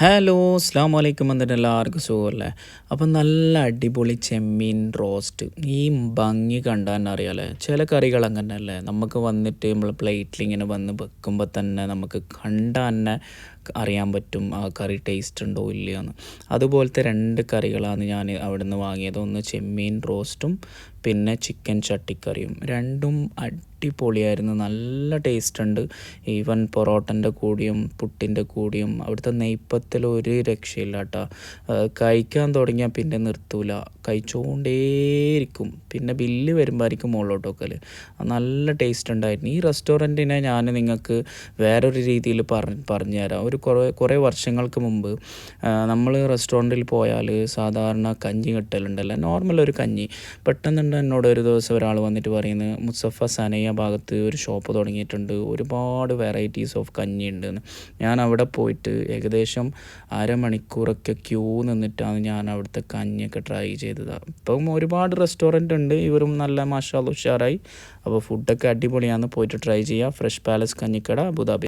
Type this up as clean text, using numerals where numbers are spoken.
Hello അസ്സാം വലൈക്കും എന്നിട്ട് എല്ലാവർക്കും സുഖമല്ലേ. അപ്പം നല്ല അടിപൊളി ചെമ്മീൻ റോസ്റ്റ്. ഈ ഭംഗി കണ്ടാൽ തന്നെ അറിയാമല്ലേ, ചില കറികൾ അങ്ങനെ അല്ലേ, നമുക്ക് വന്നിട്ട് നമ്മൾ പ്ലേറ്റിൽ ഇങ്ങനെ വന്ന് വെക്കുമ്പോൾ തന്നെ നമുക്ക് കണ്ടാൽ തന്നെ അറിയാൻ പറ്റും ആ കറി ടേസ്റ്റ് ഉണ്ടോ ഇല്ലയോന്ന്. അതുപോലത്തെ രണ്ട് കറികളാണ് ഞാൻ അവിടെ നിന്ന് വാങ്ങിയത്. ഒന്ന് ചെമ്മീൻ റോസ്റ്റും പിന്നെ ചിക്കൻ ചട്ടിക്കറിയും. രണ്ടും അടിപൊളിയായിരുന്നു, നല്ല ടേസ്റ്റ് ഉണ്ട്. ഈവൻ പൊറോട്ടൻ്റെ കൂടിയും പുട്ടിൻ്റെ കൂടിയും അവിടുത്തെ നെയ്പ്പത്തിൽ ഒരു രക്ഷയില്ല കേട്ടോ. കഴിക്കാൻ തുടങ്ങിയാൽ പിന്നെ നിർത്തൂല, കഴിച്ചുകൊണ്ടേയിരിക്കും. പിന്നെ ബില്ല് വരുമ്പോഴായിരിക്കും മുകളിലോട്ട് വെക്കൽ. നല്ല ടേസ്റ്റ് ഉണ്ടായിരുന്നു. ഈ റെസ്റ്റോറൻറ്റിനെ ഞാൻ നിങ്ങൾക്ക് വേറൊരു രീതിയിൽ പറഞ്ഞു തരാം. ഒരു കുറേ വർഷങ്ങൾക്ക് മുമ്പ് നമ്മൾ റെസ്റ്റോറൻറ്റിൽ പോയാൽ സാധാരണ കഞ്ഞി കിട്ടലുണ്ടല്ലോ, നോർമൽ ഒരു കഞ്ഞി. പെട്ടെന്നുണ്ട് എന്നോട് ഒരു ദിവസം ഒരാൾ വന്നിട്ട് പറയുന്നത്, മുസഫ സനയ ഭാഗത്ത് ഒരു ഷോപ്പ് തുടങ്ങിയിട്ടുണ്ട്, ഒരുപാട് വെറൈറ്റീസ് ഓഫ് കഞ്ഞി ഉണ്ടെന്ന്. ഞാൻ അവിടെ പോയിട്ട് ഏകദേശം അരമണിക്കൂറൊക്കെ ക്യൂ നിന്നിട്ടാണ് ഞാൻ അവിടുത്തെ കഞ്ഞിയൊക്കെ ട്രൈ ചെയ്തതാണ്. ഇപ്പം ഒരുപാട് റെസ്റ്റോറൻറ്റ് ഉണ്ട്, ഇവരും നല്ല മാഷാ അല്ലാ ഉഷാറായി. അപ്പോൾ ഫുഡൊക്കെ അടിപൊളിയാണ്, പോയിട്ട് ട്രൈ ചെയ്യുക. ഫ്രഷ് പാലസ് കഞ്ഞിക്കട, അബുദാബി.